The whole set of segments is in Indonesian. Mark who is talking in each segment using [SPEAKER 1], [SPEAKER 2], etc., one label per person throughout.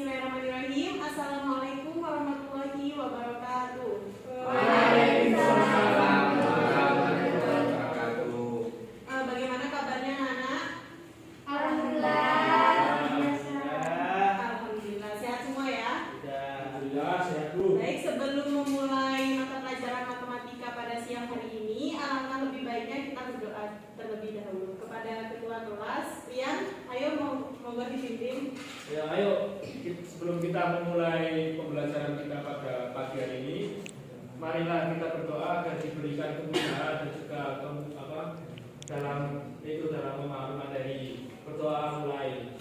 [SPEAKER 1] Bismillahirrahmanirrahim. Assalamualaikum warahmatullahi wabarakatuh.
[SPEAKER 2] Waalaikumsalam warahmatullahi wabarakatuh.
[SPEAKER 1] Bagaimana kabarnya anak?
[SPEAKER 3] Alhamdulillah.
[SPEAKER 1] Alhamdulillah sehat semua ya.
[SPEAKER 2] Alhamdulillah sehat Bu.
[SPEAKER 1] Baik, sebelum memulai mata pelajaran matematika pada siang hari ini, alangkah lebih baiknya kita berdoa terlebih dahulu kepada ketua kelas. Rian, ayo monggo dipimpin.
[SPEAKER 2] Ya, ayo sebelum kita memulai pembelajaran kita pada pagi hari ini, marilah kita berdoa agar diberikan kemudahan dan juga dalam memahami materi. Berdoa mulai.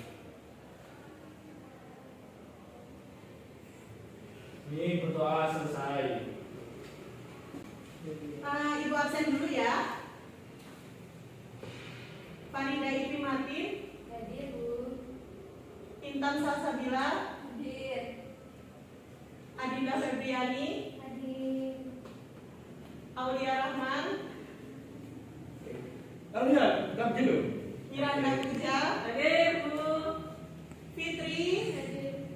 [SPEAKER 2] Ini berdoa selesai.
[SPEAKER 1] Ibu absen dulu ya. Farida Ipri Martin,
[SPEAKER 3] Hadir, Bu.
[SPEAKER 1] Intan Salsabila,
[SPEAKER 3] Hadir.
[SPEAKER 1] Adinda Febriani,
[SPEAKER 3] Hadir.
[SPEAKER 1] Aulia Rahman,
[SPEAKER 2] Kalian, kamu gitu?
[SPEAKER 1] Miranda Puja, hadir Bu. Fitri,
[SPEAKER 3] Hadir.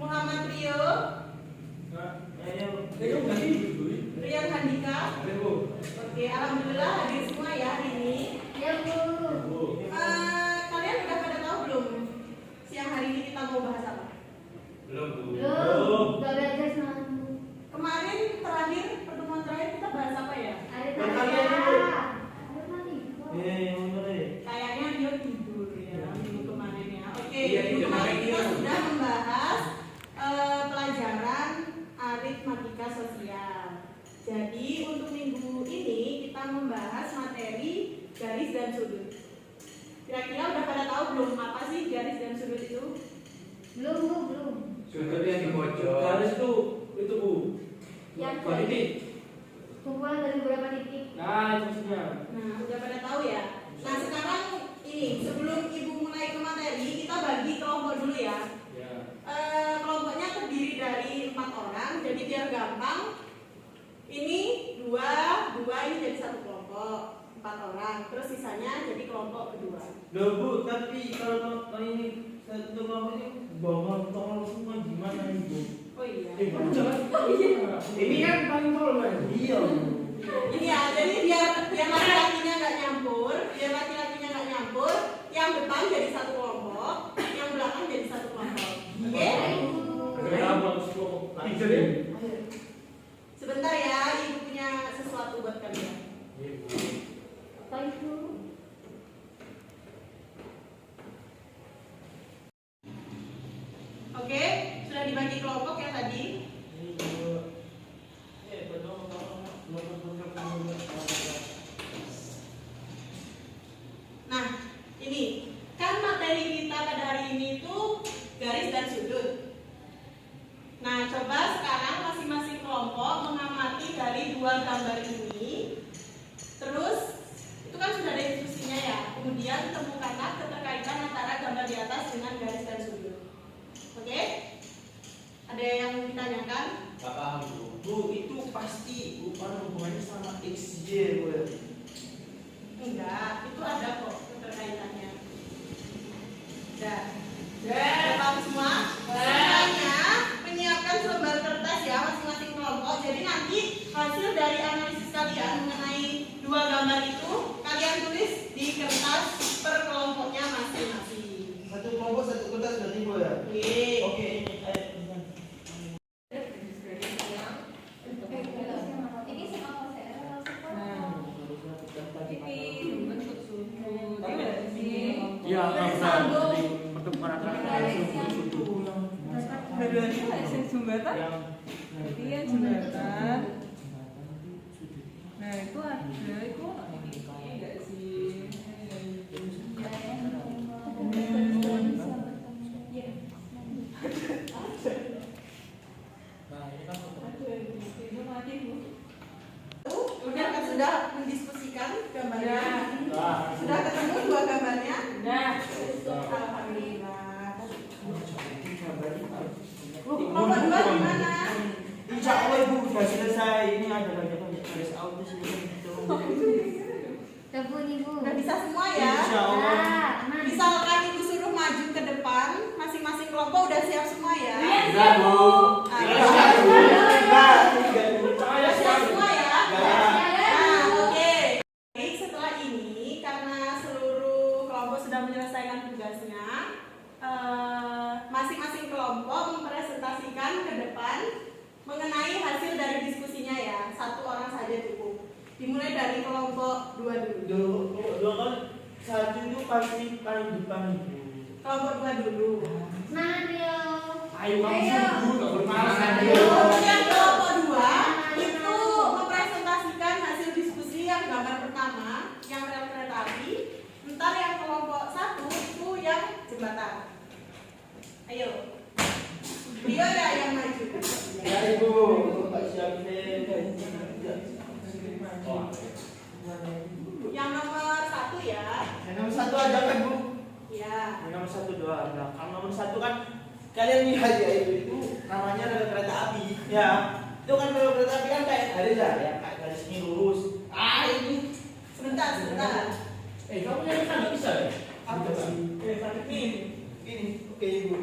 [SPEAKER 1] Muhammad Rio, Rian Handika.
[SPEAKER 2] Hadir Bu.
[SPEAKER 1] Oke, alhamdulillah hadir semua ya hari ini.
[SPEAKER 3] Ya, Bu.
[SPEAKER 2] Bu.
[SPEAKER 1] Kalian udah pada tahu belum siang hari ini kita mau bahas apa?
[SPEAKER 2] Belum Bu.
[SPEAKER 3] Belum. Udah belajar sama Bu.
[SPEAKER 1] Kemarin pertemuan terakhir kita bahas apa ya?
[SPEAKER 3] Ada
[SPEAKER 2] Bukan
[SPEAKER 3] tadi.
[SPEAKER 2] kalian, Bu.
[SPEAKER 3] Ada tadi.
[SPEAKER 1] Kayaknya dia tidur ya minggu kemarin ya. Oke,
[SPEAKER 2] Iya,
[SPEAKER 1] minggu
[SPEAKER 2] iya,
[SPEAKER 1] kemarin
[SPEAKER 2] iya.
[SPEAKER 1] kita sudah membahas pelajaran aritmatika sosial. Jadi untuk minggu ini kita membahas materi garis dan sudut. Kira-kira udah pada tahu belum apa sih garis dan sudut itu?
[SPEAKER 3] Belum, Bu, belum.
[SPEAKER 2] Sudut yang di pojok. Garis itu Bu.
[SPEAKER 3] Yang
[SPEAKER 2] Bukan ini.
[SPEAKER 3] kumpulan dari beberapa titik.
[SPEAKER 2] Nah, itu maksudnya.
[SPEAKER 1] Nah, udah pada tahu ya. Nah, sekarang ini sebelum Ibu mulai ke materi, kita bagi kelompok dulu ya.
[SPEAKER 2] Ya.
[SPEAKER 1] Kelompoknya terdiri dari 4 orang, jadi biar gampang. Ini dua ini jadi satu kelompok, 4 orang. Terus sisanya jadi kelompok kedua.
[SPEAKER 4] Loh Bu, tapi kalau ini satu kelompok ini bawa tolong semua gimana nih Bu?
[SPEAKER 1] Oh iya.
[SPEAKER 2] Kamu jangan. Ini kan paling tol kan.
[SPEAKER 4] Iya Bu.
[SPEAKER 1] Ini ya, jadi biar laki-lakinya nggak nyampur, yang depan jadi satu kelompok, yang belakang jadi satu kelompok. Oke?
[SPEAKER 2] Kenapa harus kelompok tiga deh?
[SPEAKER 1] Sebentar ya, Ibu punya sesuatu buat kalian.
[SPEAKER 2] Iya Bu.
[SPEAKER 3] Apa itu?
[SPEAKER 1] Oke, sudah dibagi kelompok ya tadi. Nah, ini kan materi kita pada hari ini itu garis dan sudut. Nah, coba sekarang masing-masing kelompok mengamati dari 2 gambar ini. Terus, itu kan sudah ada instruksinya ya. Kemudian temukanlah keterkaitan antara gambar di atas dengan garis dan sudut. Oke? Ada yang ditanyakan?
[SPEAKER 4] Gak paham Bu. Bu, itu pasti bukan hubungannya sama XY Bu.
[SPEAKER 1] Enggak, itu ada kok keterkaitannya. Udah. Paham semua? Semuanya menyiapkan selembar kertas ya masing-masing kelompok. Jadi nanti hasil dari analisis kalian mengenai 2 gambar itu kalian tulis di kertas per kelompoknya masing-masing.
[SPEAKER 4] Satu kelompok satu kertas berarti Bu ya?
[SPEAKER 1] Oke.
[SPEAKER 4] Oke, ini
[SPEAKER 3] Ini sama saya.
[SPEAKER 2] Iya,
[SPEAKER 5] Dua-duanya hasil jembatan. Iya jembatan. Nah itu ada itu enggak sih?
[SPEAKER 1] Udah kan sudah mendiskusikan gambarnya.
[SPEAKER 2] Nah,
[SPEAKER 1] Sudah ketemu 2 gambarnya?
[SPEAKER 5] Nah,
[SPEAKER 1] Alhamdulillah. Kelompok 2 gimana?
[SPEAKER 4] Insya Allah Ibu sudah selesai. Ini ada banyak garis autis ini.
[SPEAKER 3] Udah Bu, nih Bu.
[SPEAKER 1] Udah bisa semua ya?
[SPEAKER 4] Insya Allah.
[SPEAKER 3] Aman.
[SPEAKER 1] Misalkan Ibu suruh maju ke depan, masing-masing kelompok kelompok udah siap semua ya?
[SPEAKER 2] Sudah, Bu.
[SPEAKER 1] Ah,
[SPEAKER 2] Sudah, Bu.
[SPEAKER 1] Udah siap semua ya? Nah, oke. Baik, setelah ini karena seluruh kelompok sudah menyelesaikan tugasnya, masing-masing kelompok mempresentasikan ke depan mengenai hasil dari diskusinya ya. Satu orang saja cukup. Dimulai dari kelompok 2 dulu.
[SPEAKER 4] Dua kan satu itu pasti paling depan ibu.
[SPEAKER 1] Kelompok 2 dulu.
[SPEAKER 3] Nadia.
[SPEAKER 2] Ayo kamu
[SPEAKER 3] Ayo.
[SPEAKER 2] sungguh, gak boleh malas nanti.
[SPEAKER 1] Kemudian kelompok 2 itu mempresentasikan hasil diskusi yang gambar pertama yang rel kereta api. Ntar yang kelompok 1 itu yang jembatan. Ayo. Dia ya yang maju.
[SPEAKER 4] Ya ibu, tak siapin.
[SPEAKER 1] Yang nomor 1 ya.
[SPEAKER 4] Yang nomor satu aja kan bu.
[SPEAKER 1] Ya.
[SPEAKER 4] Yang nomor satu doang. Nah, kalau nomor satu kan kalian lihat ya itu namanya rel kereta api. Ya, itu kan rel kereta api kan kayak garis ya, kayak garis ini lurus. Ah ini
[SPEAKER 1] Sebentar.
[SPEAKER 2] Kamu yang kan bisa ya?
[SPEAKER 4] apa sih? Ini, oke ibu.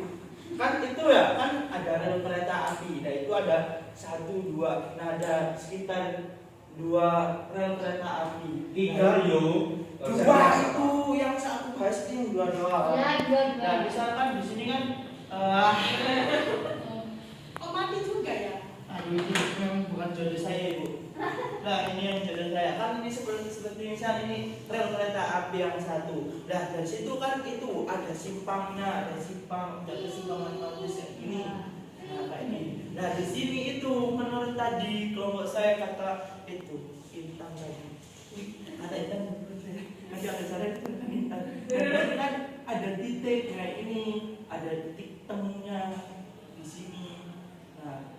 [SPEAKER 4] Kan itu ya, kan ada rel kereta api. Nah itu ada 1, 2. Nah ada sekitar 2 rel kereta api. 3
[SPEAKER 2] yo.
[SPEAKER 4] 2 itu yang aku bahas itu 2 doang.
[SPEAKER 3] Ya, dua.
[SPEAKER 4] Nah misalkan di sini kan
[SPEAKER 1] Oh mati juga ya.
[SPEAKER 4] aduh ini memang bukan jodoh saya ibu. Nah ini yang jodoh saya kan ini seperti misal ini rel kereta api yang 1. Nah dari situ kan itu ada simpangnya, ada simpang bagus yang ini. Nah kayak ini. Nah di sini itu menurut tadi kelompok saya kata itu intang tadi. Kata intang nanti ada cara itu intang. Dan kan ada titik kayak ini, ada titik temunya di sini. Nah,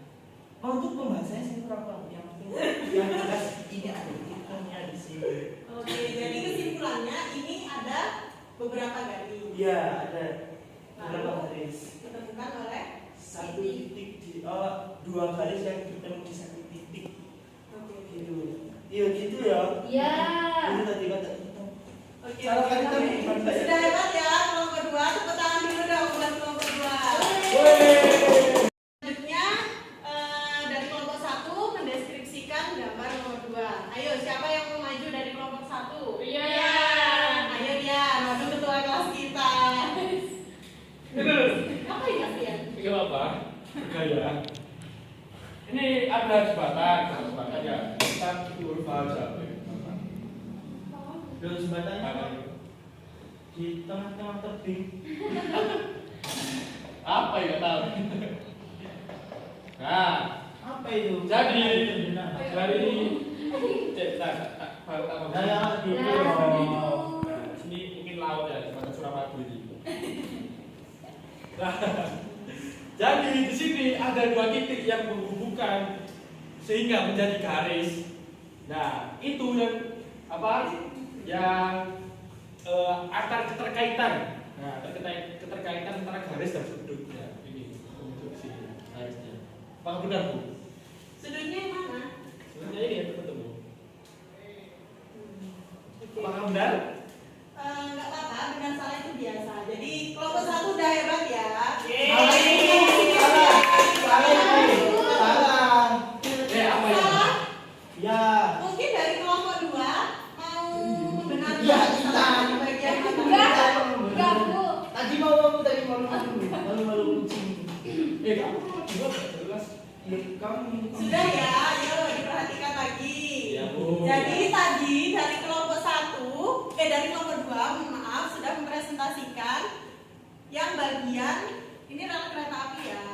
[SPEAKER 4] untuk pembahasannya saya kurang tahu. Yang penting yang jelas ini ada titiknya di sini.
[SPEAKER 1] Oke, jadi kesimpulannya ini ada beberapa garis.
[SPEAKER 4] Iya, ada beberapa garis.
[SPEAKER 1] Ditemukan oleh
[SPEAKER 4] 1 titik di 2 garis yang ketemu di 1 titik.
[SPEAKER 1] Oke.
[SPEAKER 4] Gitu. Iya gitu ya.
[SPEAKER 3] Ya.
[SPEAKER 4] Itu tadi kata itu.
[SPEAKER 1] Oke.
[SPEAKER 4] Salah kali tadi bukan saya.
[SPEAKER 1] Sudah hebat ya kelompok 2. Tepuk tangan dulu dong buat kelompok 2.
[SPEAKER 4] Woi.
[SPEAKER 1] Selanjutnya dari kelompok 1 mendeskripsikan gambar nomor 2. Ayo siapa yang mau maju dari kelompok 1?
[SPEAKER 3] Iya.
[SPEAKER 1] Ayo dia, maju ketua kelas kita. Apa ya kalian?
[SPEAKER 2] Ini apa? Gaya. Ini ada jembatan ya. Kita urut aja.
[SPEAKER 4] Dulu jembatannya di tengah-tengah tebing.
[SPEAKER 2] Apa ya tahu? Nah,
[SPEAKER 4] Apa itu?
[SPEAKER 2] jadi
[SPEAKER 4] Nah,
[SPEAKER 2] dari baru tahu.
[SPEAKER 4] Nah, gitu.
[SPEAKER 2] Nah, sini mungkin laut ya, jembatan Suramadu ini. Nah, jadi di sini ada 2 titik yang menghubungkan sehingga menjadi garis. Nah, itu yang apa? Yang antar keterkaitan. Nah, keterkaitan antara garis dan sudut. Ya, ini untuk sini garisnya. Apakah benar, Bu?
[SPEAKER 1] Sudutnya yang mana?
[SPEAKER 2] Sebenarnya ini yang ketemu.
[SPEAKER 1] Oke.
[SPEAKER 2] Apakah benar?
[SPEAKER 1] Enggak apa-apa, benar salah itu biasa. Jadi kelompok 1 udah hebat ya.
[SPEAKER 4] Salah itu. Salah.
[SPEAKER 2] Apa ya?
[SPEAKER 1] Salah.
[SPEAKER 4] Ya.
[SPEAKER 1] Mungkin dari kelompok 2 mau membenarkan
[SPEAKER 4] Ya,
[SPEAKER 1] salah
[SPEAKER 4] kita.
[SPEAKER 1] di bagian mana?
[SPEAKER 3] Enggak, Bu.
[SPEAKER 4] Tadi malu kucing.
[SPEAKER 2] Kamu juga nggak jelas.
[SPEAKER 4] Ya, kamu.
[SPEAKER 1] Sudah ya, ayo diperhatikan lagi.
[SPEAKER 2] Ya, Bu.
[SPEAKER 1] Jadi tadi dari kelompok 1, dari kelompok 2, mohon maaf, sudah mempresentasikan yang bagian ini rel kereta api ya.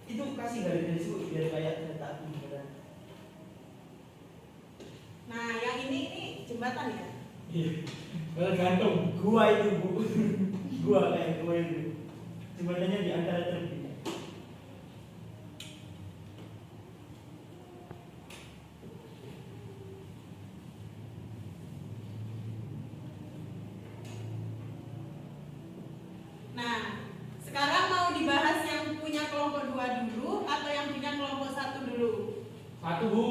[SPEAKER 4] Itu kasih garis-garis Bu, biar kayak kereta api beneran.
[SPEAKER 1] Nah, yang ini jembatan ya.
[SPEAKER 2] Iya. Gantung.
[SPEAKER 4] Gua itu Bu. Gua kayak gua itu. Jembatannya di antara tebing.
[SPEAKER 1] Nah, sekarang mau dibahas yang punya kelompok 2 dulu atau yang punya kelompok 1 dulu?
[SPEAKER 2] 1, Bu.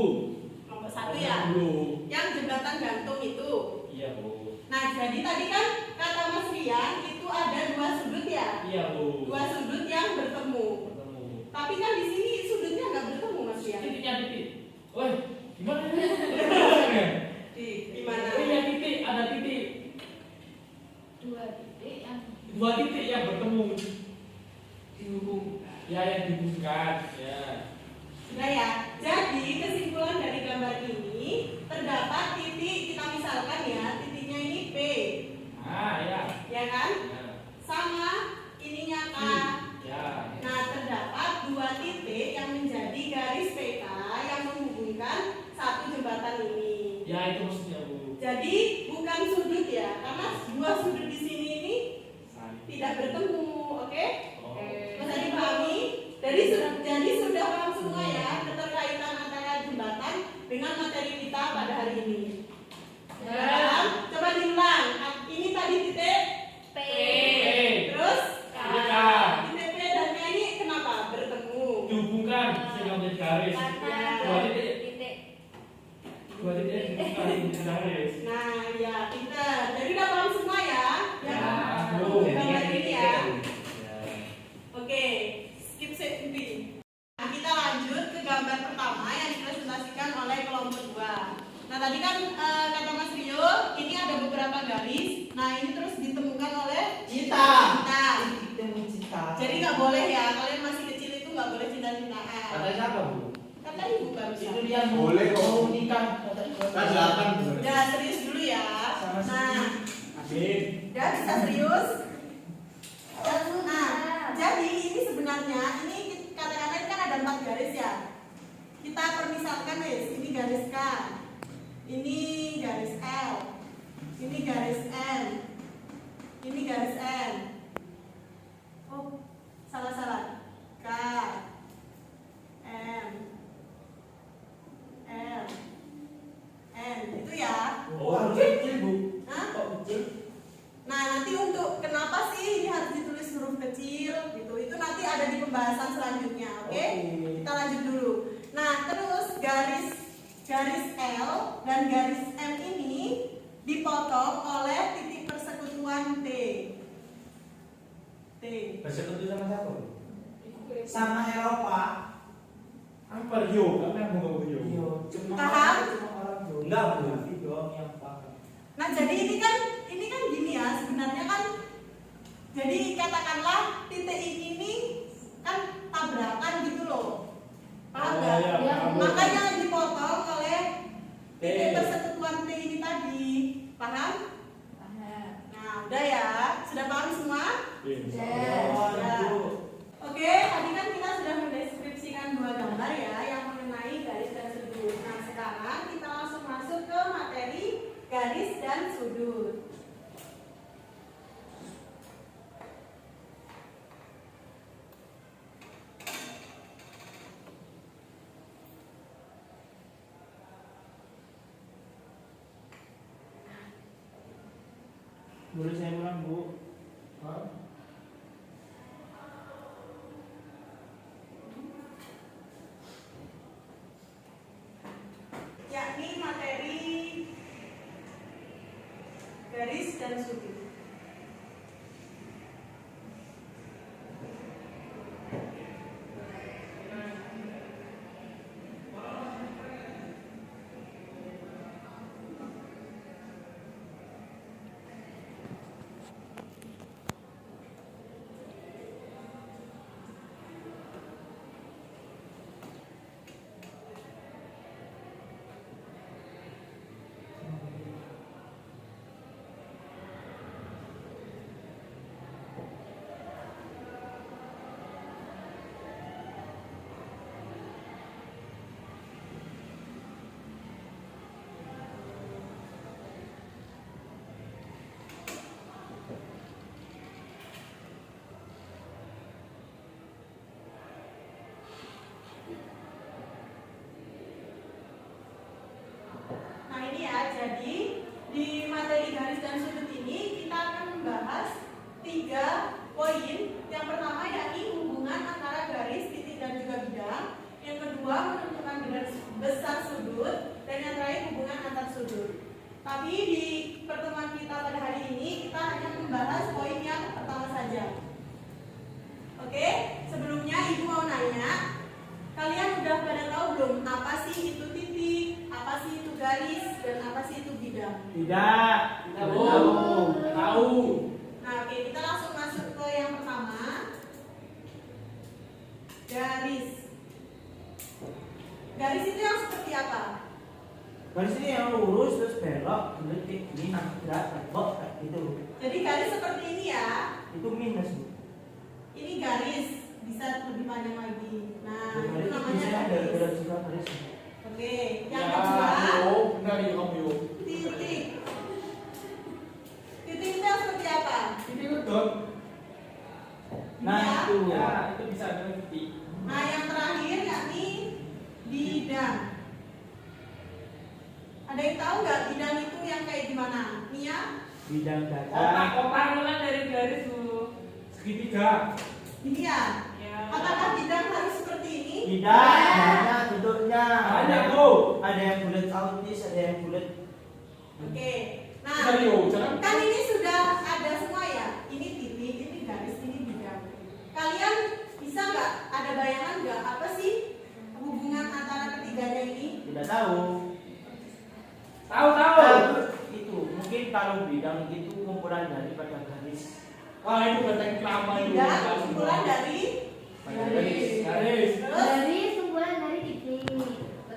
[SPEAKER 1] Kelompok 1 ya.
[SPEAKER 2] Dulu.
[SPEAKER 1] Yang jembatan gantung itu.
[SPEAKER 2] Iya, Bu.
[SPEAKER 1] Nah, jadi tadi kan kata Mas Rian itu ada dua sudut ya?
[SPEAKER 2] Iya, Bu.
[SPEAKER 1] Dua sudut yang bertemu.
[SPEAKER 2] Ketemu.
[SPEAKER 1] Tapi kan di sini sudutnya nggak bertemu Mas Rian.
[SPEAKER 2] Titiknya titik. Woi, gimana ini?
[SPEAKER 1] Gimana?
[SPEAKER 2] Oh iya, titik, ada titik. Dua titik yang bertemu. Dihubung. Ya, yang dihubungkan. Ya.
[SPEAKER 1] Sudah ya. Jadi kesimpulan dari gambar ini terdapat titik, kita misalkan ya, titiknya ini P,
[SPEAKER 2] Ah, ya.
[SPEAKER 1] ya kan?
[SPEAKER 2] Ya.
[SPEAKER 1] Sama ininya K.
[SPEAKER 2] Ya.
[SPEAKER 1] Nah, terdapat dua titik yang menjadi garis PK yang menghubungkan satu jembatan ini.
[SPEAKER 2] Ya, itu maksudnya, Bu.
[SPEAKER 1] Jadi bukan sudut ya, karena dua sudut di sini ini tidak bertemu, oke?
[SPEAKER 2] Oh.
[SPEAKER 1] Bisa dipahami? Jadi sudah paham semua ya keterkaitan antara jembatan dengan materi kita pada hari ini. Dan coba diulang. Ini tadi titik
[SPEAKER 3] P.
[SPEAKER 1] terus
[SPEAKER 2] Titik K.
[SPEAKER 1] titik P dan K ini kenapa bertemu?
[SPEAKER 2] Dihubungkan sehingga menjadi garis.
[SPEAKER 3] Karena
[SPEAKER 2] Dua titik.
[SPEAKER 3] titik.
[SPEAKER 2] Dua titik dihubungkan menjadi garis.
[SPEAKER 1] Nah, ya pinter. Jadi udah paham semua ya?
[SPEAKER 2] Ya,
[SPEAKER 1] Bu.
[SPEAKER 2] Bu.
[SPEAKER 1] Gambar ini ya.
[SPEAKER 2] Ya.
[SPEAKER 1] Oke, skip safety. Nah, kita lanjut ke gambar pertama yang dipresentasikan oleh kelompok 2. Nah, tadi kan kata Mas Rio, ini ada beberapa garis. Nah, ini terus ditemukan oleh
[SPEAKER 4] Cita.
[SPEAKER 1] Cita.
[SPEAKER 4] Temu Cita.
[SPEAKER 1] Jadi nggak boleh ya, kalian masih kecil itu nggak boleh cinta-cintaan.
[SPEAKER 2] Kata siapa, Bu?
[SPEAKER 1] Kata ibu baru
[SPEAKER 4] Itu dia mau
[SPEAKER 6] Boleh kok.
[SPEAKER 4] mau nikah.
[SPEAKER 6] Kan 8 bener.
[SPEAKER 1] Udah serius dulu ya.
[SPEAKER 4] Sama
[SPEAKER 1] Nah,
[SPEAKER 2] Amin.
[SPEAKER 1] udah bisa serius.
[SPEAKER 3] Terus.
[SPEAKER 1] Nah, jadi ini sebenarnya ini kata-kata ini kan ada 4 garis ya. Kita permisalkan wes, ini garis K, ini garis L, ini garis M, ini garis N. Oh, salah. K, M, L, N. Itu ya.
[SPEAKER 4] Oh, kecil, Bu.
[SPEAKER 1] Hah?
[SPEAKER 4] Kok kecil?
[SPEAKER 1] Nah, nanti untuk kenapa sih ini harus ditulis huruf kecil gitu, itu nanti ada di pembahasan selanjutnya, oke?
[SPEAKER 4] Oke.
[SPEAKER 1] Kita lanjut dulu. Nah, terus garis L dan garis M ini dipotong oleh titik persekutuan T.
[SPEAKER 2] Bersekutu sama siapa, Bu?
[SPEAKER 4] Sama Eropa.
[SPEAKER 2] Apa Rio? Kamu yang mau Rio?
[SPEAKER 4] Iya, cuma
[SPEAKER 1] Paham?
[SPEAKER 4] orang Jawa.
[SPEAKER 2] Enggak, Bu.
[SPEAKER 4] Tapi doang yang paham.
[SPEAKER 1] Nah, jadi ini kan gini ya, sebenarnya kan jadi katakanlah titik ini kan tabrakan gitu loh. Paham
[SPEAKER 2] Oh,
[SPEAKER 1] nggak?
[SPEAKER 2] iya, paham.
[SPEAKER 1] Makanya dipotong oleh titik
[SPEAKER 2] T.
[SPEAKER 1] persekutuan T ini tadi. Paham? Nah, udah ya. Sudah paham semua?
[SPEAKER 2] Iya.
[SPEAKER 4] Oh,
[SPEAKER 1] Ya.
[SPEAKER 4] Bu.
[SPEAKER 1] Oke, tadi kan kita sudah mendeskripsikan 2 gambar ya yang mengenai garis dan sudut. Nah, sekarang kita langsung masuk ke materi garis dan sudut.
[SPEAKER 4] Boleh saya ulang, Bu?
[SPEAKER 2] Hah?
[SPEAKER 1] Yakni materi garis dan sudut. Nah, ini ya, jadi di materi garis dan sudut ini kita akan membahas 3 poin. Yang pertama yakni hubungan antara garis, titik dan juga bidang. Yang kedua menentukan garis besar sudut, dan yang terakhir hubungan antar sudut. Tapi di pertemuan kita pada hari ini kita hanya
[SPEAKER 4] Tidak.
[SPEAKER 2] Tidak tahu. Tahu.
[SPEAKER 1] Nah, oke, kita langsung masuk ke yang pertama. Garis. Garis itu yang seperti apa?
[SPEAKER 4] Garis ini yang lurus terus belok, bulat kayak gini, nabrak, tembok kayak gitu.
[SPEAKER 1] Jadi garis seperti ini ya.
[SPEAKER 4] Itu minus, Bu.
[SPEAKER 1] Ini garis, bisa lebih panjang lagi. Nah, itu
[SPEAKER 4] Garis
[SPEAKER 1] namanya
[SPEAKER 4] bisa ada
[SPEAKER 1] garis.
[SPEAKER 4] juga garis.
[SPEAKER 1] Oke, yang
[SPEAKER 2] Ya,
[SPEAKER 1] kedua
[SPEAKER 2] yo, benar ya kamu yo.
[SPEAKER 1] titik. Titik itu yang seperti apa?
[SPEAKER 2] Ini betul.
[SPEAKER 4] Nah,
[SPEAKER 1] Ya.
[SPEAKER 4] itu.
[SPEAKER 2] Ya, itu bisa dengan titik.
[SPEAKER 1] Nah, yang terakhir yakni bidang. Ada yang tahu nggak bidang itu yang kayak gimana? Mia?
[SPEAKER 4] Bidang data.
[SPEAKER 5] Kotak-kotak kan dari garis tuh.
[SPEAKER 2] Segitiga.
[SPEAKER 1] Ini ya?
[SPEAKER 5] Ya.
[SPEAKER 1] Apakah bidang harus seperti ini?
[SPEAKER 4] Tidak, banyak bentuknya.
[SPEAKER 2] Banyak, Bu.
[SPEAKER 4] Ada yang bulat autis, ada yang bulat.
[SPEAKER 1] Oke. Nah,
[SPEAKER 2] Benar yo, jangan.
[SPEAKER 1] kan ini sudah ada semua ya. Ini titik, ini garis, ini bidang. Kalian bisa nggak ada bayangan nggak apa sih hubungan antara ketiganya ini?
[SPEAKER 4] Tidak tahu.
[SPEAKER 2] Tahu.
[SPEAKER 4] Itu mungkin kalau bidang itu kumpulan daripada garis.
[SPEAKER 2] Wah, itu kata lama itu.
[SPEAKER 1] Bidang kumpulan dari
[SPEAKER 2] Garis.
[SPEAKER 1] terus
[SPEAKER 3] Dari kumpulan dari titik.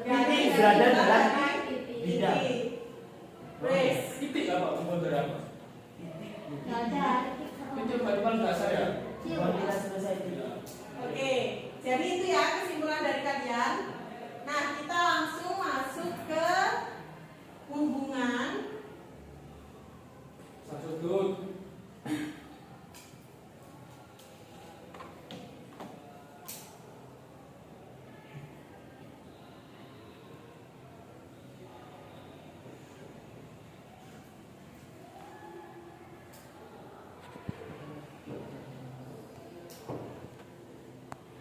[SPEAKER 1] garis
[SPEAKER 4] berada dalam
[SPEAKER 3] titik.
[SPEAKER 4] bidang.
[SPEAKER 1] Wes.
[SPEAKER 2] Titik apa? Kumpulan dari apa?
[SPEAKER 3] Nggak ada.
[SPEAKER 2] Itu bagaimana dasar ya?
[SPEAKER 4] Baru kita selesai itu.
[SPEAKER 1] Oke, jadi itu ya kesimpulan dari kalian. Nah, kita langsung masuk ke hubungan.
[SPEAKER 2] Satu dulu.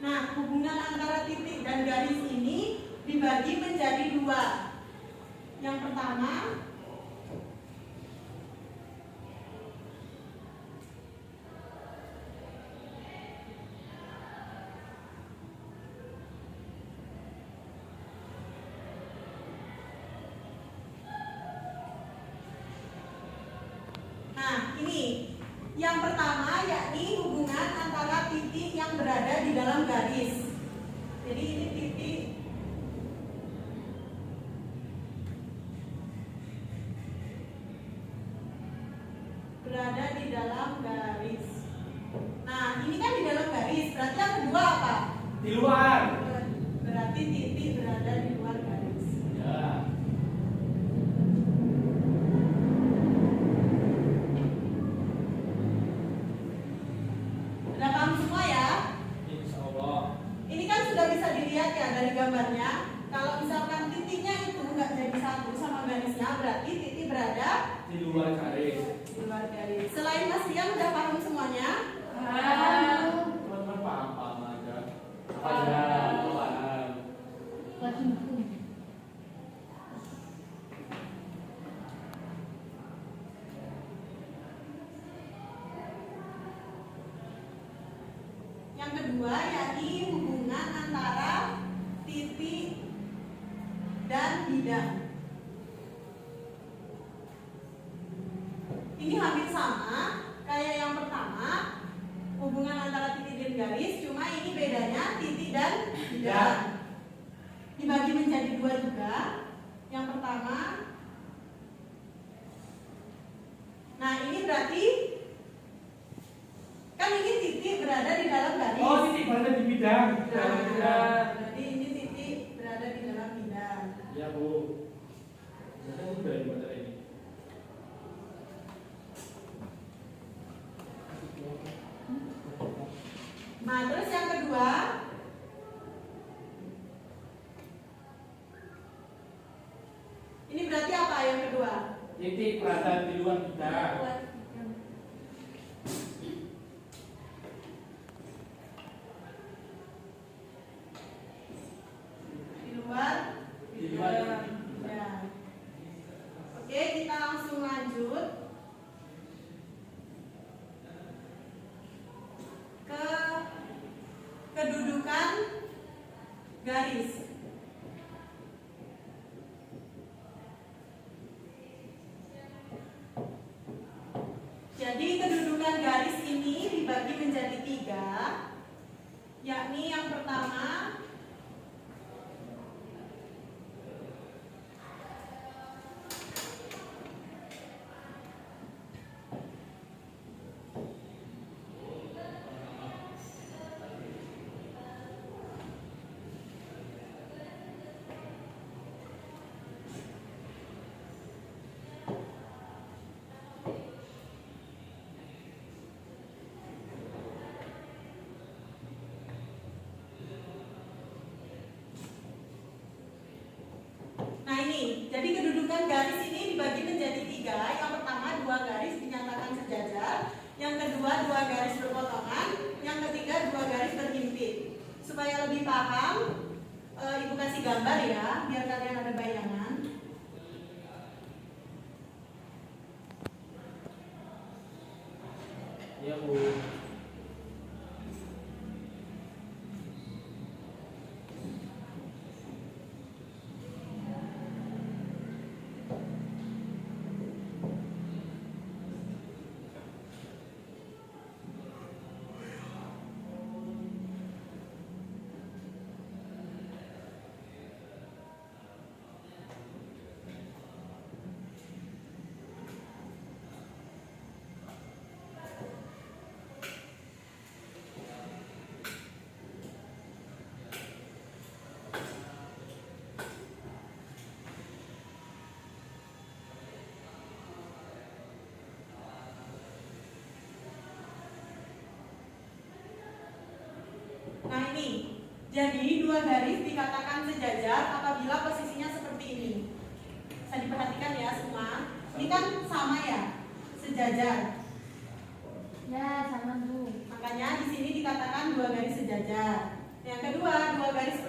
[SPEAKER 1] Nah, hubungan antara titik dan garis ini dibagi menjadi dua. Yang pertama, nah ini yang pertama yakni hubungan antara titik yang berada di dalam garis. Jadi ini titik berada di dalam garis. Nah, ini kan di dalam garis. Berarti yang kedua apa?
[SPEAKER 2] Di luar.
[SPEAKER 1] Berarti titik berada di luar garis.
[SPEAKER 2] Ya.
[SPEAKER 1] Sudah paham semua ya?
[SPEAKER 2] Insya Allah.
[SPEAKER 1] Ini kan sudah bisa dilihat ya dari gambarnya. Kalau misalkan titiknya itu nggak jadi satu sama garisnya, berarti titik berada
[SPEAKER 2] Di luar garis.
[SPEAKER 1] di luar garis. Selain Mas Rian udah paham semuanya?
[SPEAKER 2] Teman-teman paham aja. Paham.
[SPEAKER 1] Yang kedua yakni hubungan antara titik dan bidang. Ini hampir sama kayak yang pertama, hubungan antara titik dan garis, cuma ini bedanya titik dan bidang. Dibagi menjadi dua juga. Yang pertama, nah ini berarti kan ini titik berada di dalam garis.
[SPEAKER 2] Oh, titik berada di bidang.
[SPEAKER 1] Nah, berarti ini titik berada di dalam bidang.
[SPEAKER 2] Ya, Bu. Saya udah di materi ini.
[SPEAKER 1] Nah, terus yang kedua, ini berarti apa yang kedua?
[SPEAKER 2] Titik berada di luar bidang.
[SPEAKER 1] Di luar
[SPEAKER 2] Di luar
[SPEAKER 1] bidang. Oke, kita langsung lanjut ke kedudukan garis. pertama. Nah ini, jadi kedudukan garis ini dibagi menjadi 3. Yang pertama 2 garis dinyatakan sejajar, yang kedua 2 garis berpotongan, yang ketiga 2 garis berhimpit. Supaya lebih paham, Ibu kasih gambar ya, biar kalian ada bayangan.
[SPEAKER 2] Iya Bu.
[SPEAKER 1] Nah ini, jadi 2 garis dikatakan sejajar apabila posisinya seperti ini. Bisa diperhatikan ya semua. Ini kan sama ya, sejajar.
[SPEAKER 3] Ya, sama Bu.
[SPEAKER 1] Makanya di sini dikatakan 2 garis sejajar. Yang kedua 2 garis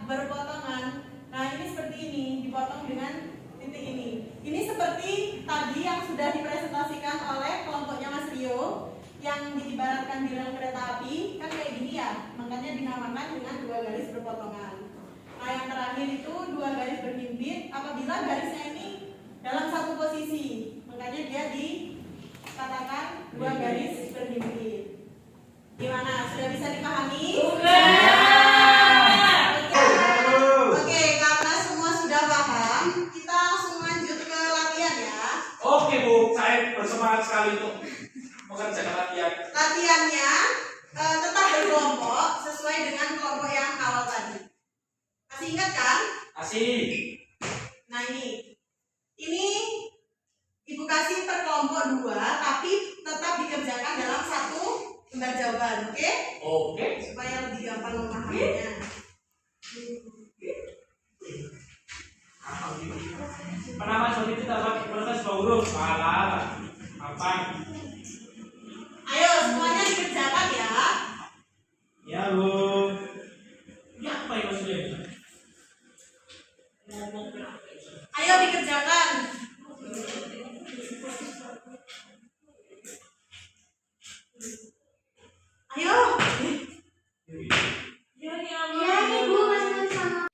[SPEAKER 1] berpotongan. Nah ini seperti ini, dipotong dengan titik ini. Ini seperti tadi yang sudah dipresentasikan oleh kelompoknya Mas Rio, yang diibaratkan di rel kereta api kan kayak gini ya, makanya dinamakan dengan 2 garis berpotongan. Nah yang terakhir itu 2 garis berhimpit apabila garisnya ini dalam satu posisi, makanya dia dikatakan 2 garis berhimpit. Gimana, sudah bisa dipahami? Oke, karena semua sudah paham, kita langsung lanjut ke latihan ya.
[SPEAKER 2] Oke Bu, saya bersemangat sekali untuk mengerjakan latihan.
[SPEAKER 1] Latihannya tetap berkelompok sesuai dengan kelompok yang awal tadi. Masih ingat kan?
[SPEAKER 2] Masih.
[SPEAKER 1] Nah ini Ibu kasih per kelompok 2, tapi tetap dikerjakan dalam satu lembar jawaban, oke?
[SPEAKER 2] Oke.
[SPEAKER 1] Supaya lebih gampang memahaminya.
[SPEAKER 2] Penama soal itu dapat proses huruf. Salah. Apa?
[SPEAKER 1] Ayo semuanya dikerjakan ya.
[SPEAKER 2] Ya Bu. Ini apa yang maksudnya?
[SPEAKER 1] Ayo dikerjakan. Ayo.
[SPEAKER 3] Ya, ini Bu masih sama.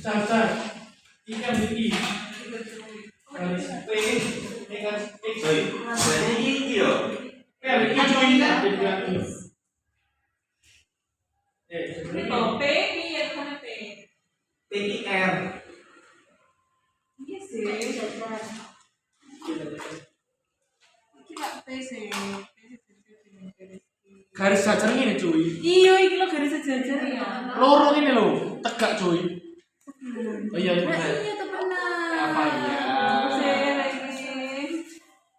[SPEAKER 2] Cacar. Ini yang begini. Garis P, ini garis P.
[SPEAKER 6] Jadi iyo.
[SPEAKER 2] Ini join jadi ini.
[SPEAKER 5] P ini ya kan P.
[SPEAKER 6] PIR.
[SPEAKER 5] Iya sih. Kita P sih.
[SPEAKER 2] Garis cacar ini cuy.
[SPEAKER 5] Iya, ini lo garis sejajar ya.
[SPEAKER 2] Lorong ini loh, tegak cuy. Oh iya,
[SPEAKER 5] Nah, iya tuh benar.
[SPEAKER 2] Apa ya?
[SPEAKER 5] Saya lagi.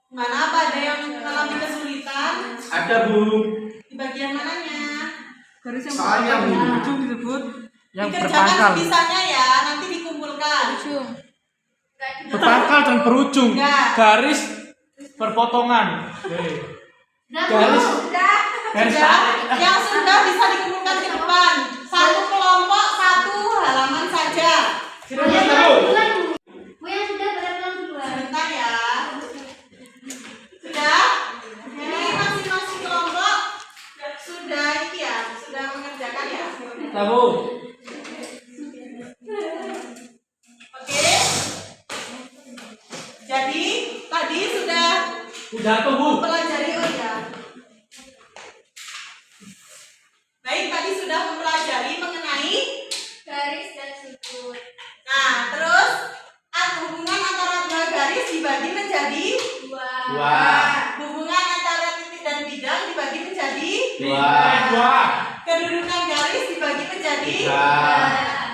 [SPEAKER 1] Mana apa ada yang mengalami kesulitan?
[SPEAKER 2] Ada Bu.
[SPEAKER 1] Di bagian mananya?
[SPEAKER 5] Garis yang
[SPEAKER 6] Soalnya, Bu.
[SPEAKER 5] ujung disebut.
[SPEAKER 2] Yang
[SPEAKER 1] Dikerjakan
[SPEAKER 2] berpangkal.
[SPEAKER 1] sebisanya ya, nanti dikumpulkan.
[SPEAKER 5] Ujung.
[SPEAKER 2] Berpangkal dan berujung.
[SPEAKER 1] Enggak.
[SPEAKER 2] Garis berpotongan. Garis. Garis
[SPEAKER 1] Sudah, yang sudah bisa dikumpulkan di depan. Satu kelompok, satu halaman saja.
[SPEAKER 2] Silahkan Bu.
[SPEAKER 3] Duluan, Bu. Bu yang sudah berapa duluan?
[SPEAKER 1] Sebentar ya. Sudah? Ini masing-masing kelompok sudah ini ya, sudah mengerjakan ya.
[SPEAKER 2] Tahu.
[SPEAKER 1] Jadi tadi sudah
[SPEAKER 2] tuh Bu.
[SPEAKER 1] mempelajari Baik, tadi sudah mempelajari mengenai
[SPEAKER 3] Garis dan sudut.
[SPEAKER 1] Nah, terus hubungan antara dua garis dibagi menjadi
[SPEAKER 3] Dua.
[SPEAKER 1] hubungan antara titik dan bidang dibagi menjadi
[SPEAKER 2] Dua.
[SPEAKER 1] kedudukan garis dibagi menjadi
[SPEAKER 6] Tiga.